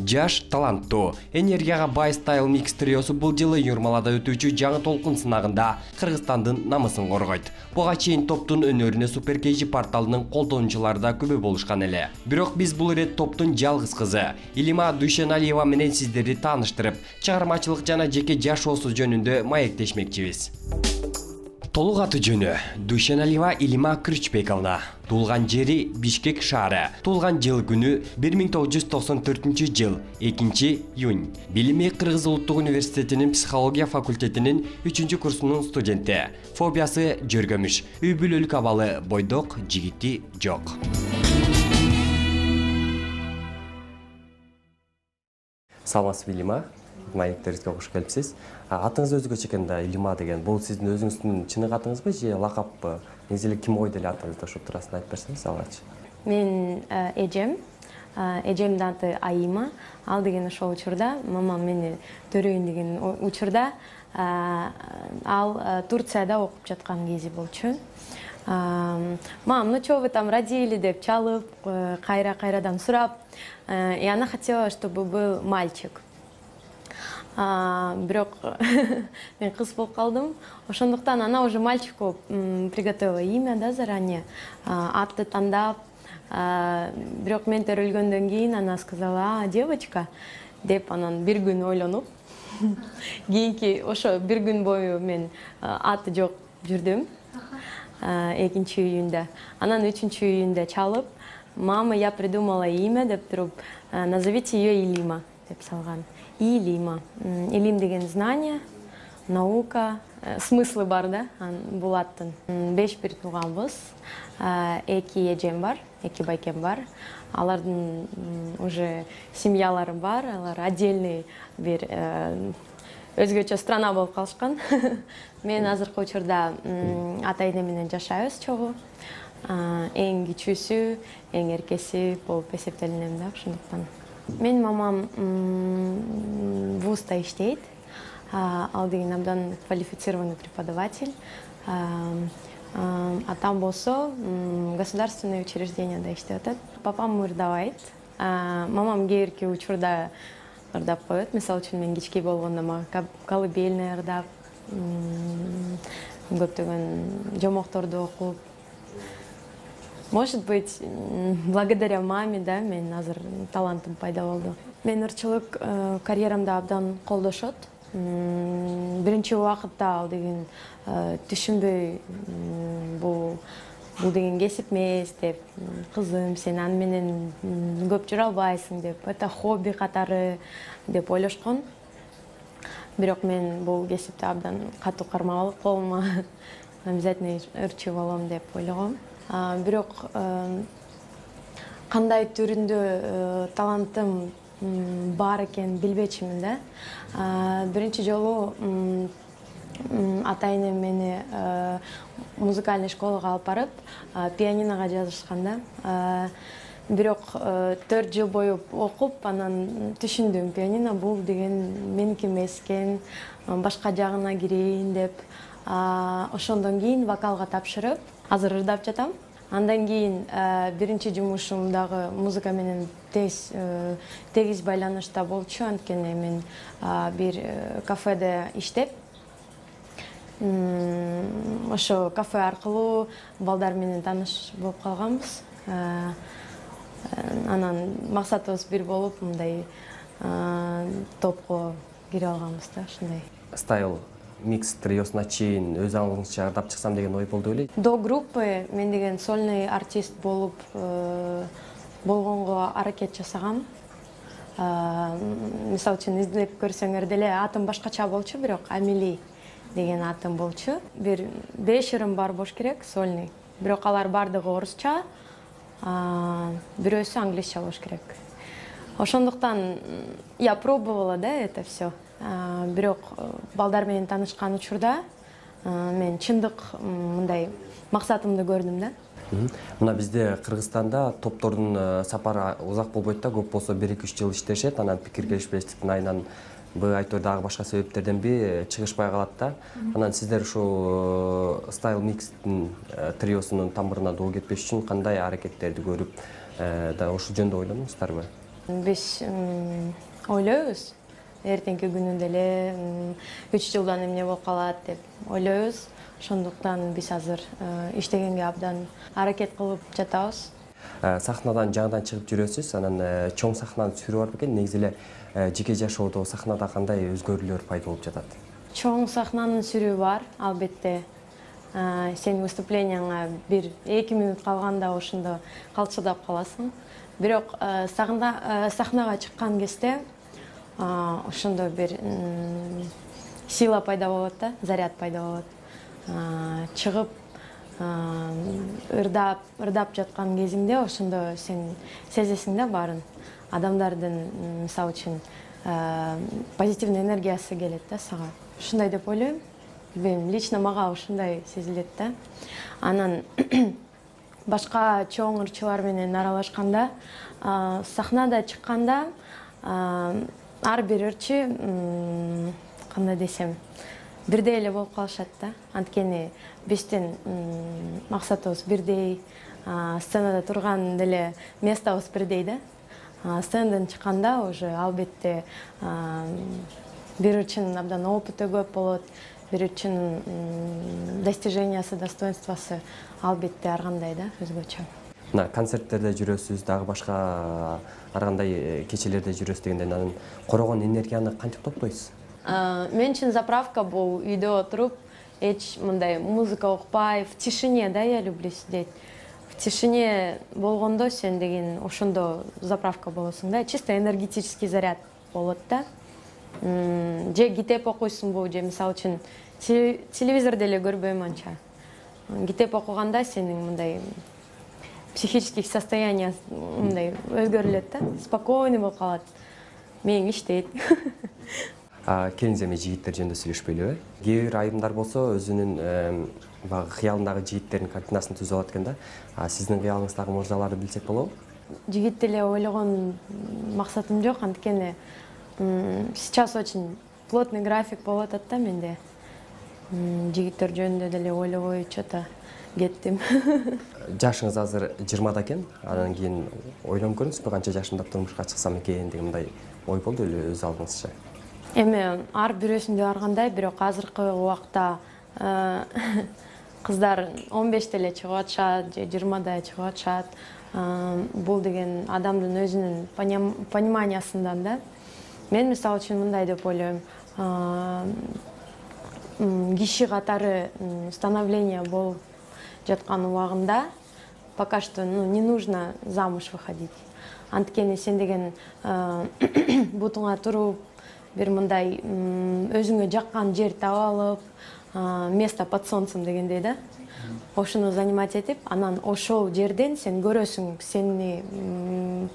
Жаш таланттуу, энергияга бай Style Mix триосу бул жылы Юрмалада өтүүчү жаңы толкун сынагында Кыргызстандын намысын коргойт. Буга чейин топтун өнөрүнө Super KG порталынын колдонуучулары да күбө болушкан эле. Бирок биз бул ирет топтун жалгыз кызы Илима Дүйшеналиева менен сиздерди тааныштырып, чыгармачылык жана жеке жашоосу жөнүндө маектешмекчибиз. Толук аты жөнү Дүйшеналиева Илима Кричбековна. Туулган жери Бишкек шаары. Туулган жыл күнү 1994 жыл 2-июнь. Билими Кыргыз Улуттук университетинин психология факультетинин 3-курсунун студенти. Фобиясы жөргөмүш. Үй бүлөлүк абалы бойдок, жигити жок. Саламатсызбы Илима? Маектерибизге кош келипсиз. Атыңыз өзгөчө экен да, Илима деген. Бул сиздин өзүңүздүн чыны атыңызбы же лакаппы? Негизи ким койду эле атыңызды ошол туурасында айтып берсеңиз алгачы. Мен эжемдин аты Айыма. Ал деген ошол учурда мамам мени төрөйүн деген учурда ал Турцияда окуп жаткан кези болчу. Мам, ну чё вы там родили деп чалып, кайрадан сурап, и она хотела, чтобы был мальчик. Бирок мен кыз болуп калдым. Ошондуктан она уже мальчику приготовила имя, да, заранее. Атты тандап. Бирок мен төрөлгөндөн кийин она сказала: девочка деп, анан бир күн ойлонуп, кийинки ошо бир күн бою мен аты жок жүрдүм. 2-июнда. Анан 3-июнда чалып, мама, я придумала имя деп туруп, назовите ее Илима деп салган. Илима. Илим деген знание, наука, смыслы бар да, бул аттын. 5 бир тууганбыз, 2 эжем бар, 2 байкем бар. Алардын уже семьялары бар, алар отдельный бир өзгөчө страна болуп калышкан. Мен азыркы учурда ата эне менен жашайбыз чогуу. Эң кичүүсү, эң эркеси болуп эсептелинем да, ошондуктан. Мен мамам вузда иштейт. Ал деген абдан квалифицированный преподаватель. Атам болсо государственное учрежденияда иштеп атат. Папам ырдабайт. Мамам кээ бирки учурда ырдап коет. Мисалы үчүн мен кичкей болгондо мага колыбельный ырдап, көптөгөн жомокторду окуп. Может быть, благодаря маме, да, мен азыр талантым пайда болду. Мен ырчылык карьерамда абдан колдошот. Биринчи убакытта ал деген түшүнбөй, бул деген кесип эмес деп, кызым, сен аны менен көп жүрө албайсың деп, это хобби катары деп ойлошкон. Бирок мен бул кесипти абдан катуу кармап алып, колума обязательно ырчы болом деп ойлогом. Бирок кандай түрүндө талантым бар экен билбечимин да. Биринчи жолу ата энем мени музыкальный школага алып барып, пианиного жазышкан да. Бирок 4 жыл бою окуп, анан түшүндүм, пианино бул деген меники эмес экен, башка жагына кирейин деп. Ошондон кийин вокалга тапшырып, азыр ырдап жатам. Андан кийин биринчи жумушум дагы музыка менен тегиз байланышта болчу, анткени мен бир кафеде иштеп, ошо кафе аркылуу балдар менен тааныш болуп калганбыз. Анан максатыбыз бир болуп, мындай топко кире алганбыз да, ушундай. Style Mix триосуна чейин өз аңыңызча ырдап чыксам деген ой болду беле? До группы мен деген сольный артист болуп болгонго аракет жасагам. Мисалы үчүн издеп көрсөңөр деле атым башкача болчу, бирок Амели деген атым болчу. Бир 5 ырым бар болуш керек, сольный. Бирок алар бардыгы орусча, бирөөсү англисча болуш керек. Ошондуктан я пробовала, да, это все. Бирок балдар менен таанышкан учурда мен чындык мындай максатымды көрдүм да. Мына бизде Кыргызстанда топтордун сапары узак болбойт да, көп болсо 1-2 жыл иштешет, анан пикир келишпестиктин айынан айтор дагы башка себептерден чыгышпай калат да. Анан сиздер ушу Style Mix'тин триосунун тамырына доо кетпеш үчүн кандай аракеттерди көрүп, да ошол жөнүндө ойлонуңуздарбы? Биз ойлойбуз, эртеңки күнүндө эле 3 жылдан эмне болуп калат деп ойлойбуз. Ошондуктан биз азыр иштегенге абдан аракет кылып жатабыз. Сахнадан жаңыдан чыгып жүрөсүз, анан чоң сахнанын сүрү бар бекен. Негизи эле жеке жашоодо сахнада кандай өзгөрүүлөр пайда болуп жатат? Чоң сахнанын сүрү бар, албетте. Сен выступленияңа 1-2 минут калганда ошондо калчылдап каласың. Бирок сахнага чыккан кезде ошондо бир сила пайда болот да, заряд пайда болот. Чыгып ырдап жаткан кезиңде ошондо сен сезесиң да баарын. Адамдардын мисалы үчүн позитивный энергиясы келет да сага. Ушундай деп ойлойм. Билбейм, лично мага ушундай сезилет да. Анан башка чоң ырчылар менен аралашканда, сахнада чыкканда ар бир ырчы, кандай десем, бирдей эле болуп калышат да. Анткени биздин максатыбыз бирдей, сценада турган деле местабыз бирдей да. Сценадан чыкканда уже албетте бир ырчынын абдан опыты көп болот, бир ырчынын достижениясы, достоинствосы албетте ар кандай да, өзгөчө. Мына концерттерде жүрөсүз, дагы башка ар кандай кечелерде жүрөсүз дегенде анан корогон энергияны кантип топтойсуз? Мен үчүн заправка бул үйдө отуруп, эч мындай музыка укпай, в тишине, да, я люблю сидеть. В тишине болгондо сен деген ошондо заправка болосуң да, чисто энергетический заряд болот да. Же китеп окуйсуңбу, же мисалы үчүн телевизор деле көрбөйм анча. Китеп окуганда сенин мындай психических состояние мындай өзгөрүлөт да, спокойный болуп калат. Мээң иштейт. Келиңиз эми жигиттер жөнүндө сүйлөшпөйлүбү? Кээ бир айымдар болсо өзүнүн баягы кыялындагы жигиттердин картинасын түзүп алат экен да. Сиздин кыялыңыздагы мырзаларды билсек болобу? Жигит деле ойлогон максатым жок, анткени сейчас очень плотный график болуп атат да менде. Жигиттер жөнүндө деле ойлобой что-то кеттим. Жашыңыз азыр 20да экен. Анан кийин ойлонуп көрдүңүзбү канча жашымда турмушка чыксам экен деген мындай ой болду эле өз алдыңызча? Эми ар бирөөсүндө ар кандай, бирок азыркы убакта кыздар 15 эле чыгып атышат, же 20да чыгып атышат. Бул деген адамдын өзүнүн пониманиясынан да. Мен мисалы үчүн мындай деп ойлойм. Киши катары становление болуп жаткан убагында пока что не нужно замуж выходить. Анткени сен деген бутуңа туруп, бир мындай өзүңө жаккан жер таап алып, место под солнцем дегендей да. Ошону занимать этип, анан ошол жерден сен көрөсүң, сени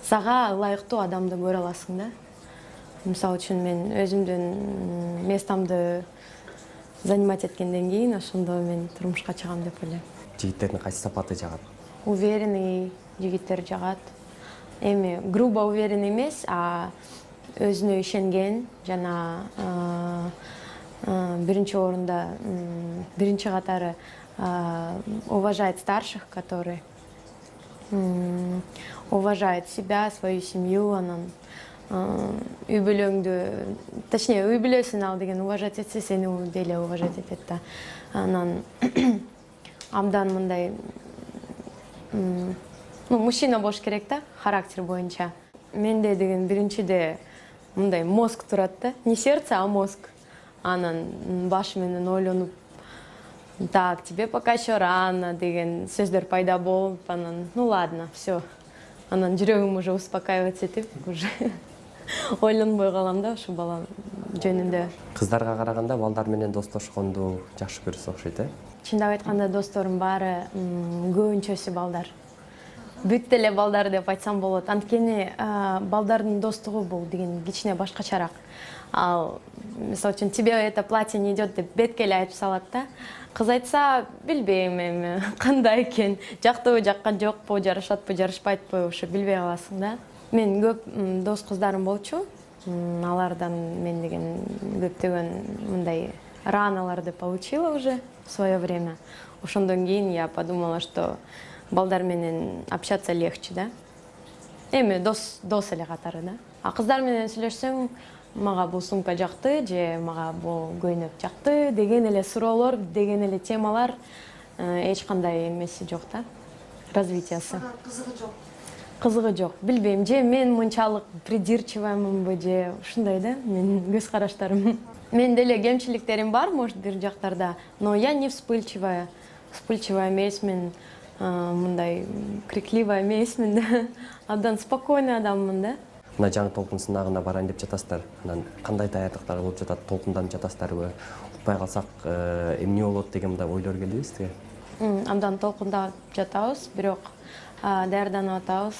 сага ылайыктуу адамды көрө аласың да. Мисалы үчүн мен өзүмдүн местомду занимать эткенден кийин ошондо мен турмушка чыгам деп ойлойм. Жигиттердин кайсы сапаты жагат? Уверенный жигиттер жагат. Эми грубо уверенный эмес, өзүнө ишенген жана биринчи орунда, биринчи катары уважает старших, которые уважает себя, свою семью, анан үй бүлөңдү, точнее, үй бүлөсүн ал деген уважать этсе, сени деле уважать этет да. Анан абдан мындай мужчина болуш керек да, характер боюнча. Менде деген биринчиде мындай мозг турат да, не сердце, а мозг. Анан баш менен ойлонуп, так, тебе пока еще рано деген сөздөр пайда болуп, анан, ну ладно, все. Анан жүрөгүм уже успокаиваться этип, уже ойлонбой калам да ошо бала жөнүндө. Кыздарга караганда балдар менен достошконду жакшы көрүсүз окшойт, Чындап айтканда досторум баары көбүнчөсү балдар. Бүт эле балдар деп айтсам болот. Анткени балдардын достугу бул деген кичине башкачараак. Ал, мисалы үчүн, тебе это платье не идет деп бетке эле айтып салат да. Кыз айтса, билбейм эми, кандай экен, жактыбы, жаккан жокпу, жарашатпы, жарашпайтпы, ошо билбей каласың да. Мен көп дос кыздарым болчу. Алардан мен деген көптөгөн мындай раналарды получила уже в свое время. Ошондон кийин я подумала, что балдар менен общаться легче, да. эми дос эле катары да. А кыздар менен сүйлөшсөң, мага бул сумка жакты же мага бул көйнөк жакты деген эле суроолор, деген эле темалар эч кандай эмеси жок да, развитиясы. Кызыгы жок. Билбейм, же мен мынчалык придирчивыймынбы же ушундай да, менин көз караштарым. Мен деле кемчиликтерим бар, может, бир жактарда, но я не вспыльчивая. Вспыльчивая эмесмин, мындай крикливая эмесмин да. Абдан спокойный адаммын да. Мына жаңы толкун сынагына барайын деп жатасыздар. Анан кандай даярдыктар болуп жатат, толкунданып жатасыздарбы? Укпай калсак эмне болот деген мындай ойлор келдиби сизге? Абдан толкундап жатабыз, бирок даярданып атабыз.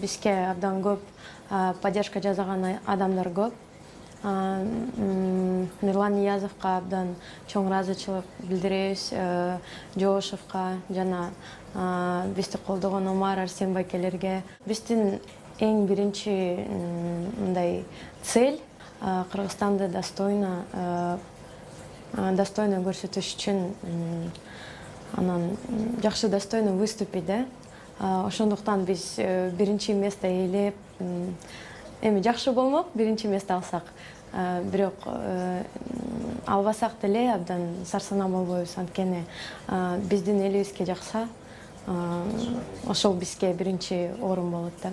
Бизге абдан көп поддержка жасаган адамдар көп. Мирлан Ниязовго абдан чоң ыраазычылык билдиребиз, Жоошевго жана бизди колдогон Омар Арсенбайкелерге. Биздин эң биринчи мындай цель Кыргызстанды достойно көрсөтүш үчүн, анан жакшы достойно выступить да. Ошондуктан биз биринчи место ээлеп, эми жакшы болмок биринчи место алсак, бирок албасак деле абдан сарсанаа болбойбуз, анткени биздин элибизге жакса, ошол бизге биринчи орун болот да.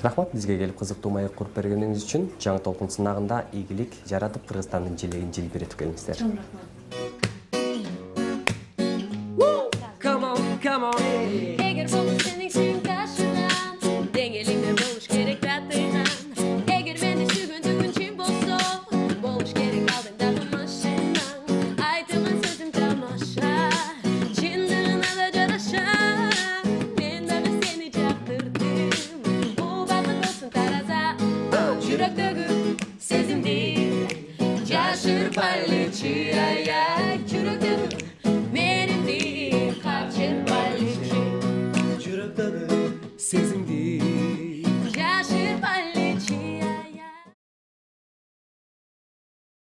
Рахмат бизге келип кызыктуу маек куруп бергениңиз үчүн. Жаңы толкун сынагында ийгилик жаратып, Кыргызстандын желегин желбиретип келиңиздер. Чоң рахмат. Eğer bolu senin suyun karşıdan, dengelinde boluş gerek rahatlayhan. Eğer ben de şu gün tükün çim bolsa, boluş gerek aldın da kamaşından. Aytıman sözüm tamaşa, çindin alaca daşa. Ben de seni çaktırdım, bu balık olsun taraza. Yürek dögü, sezim değil, yaşır paylaşıyor.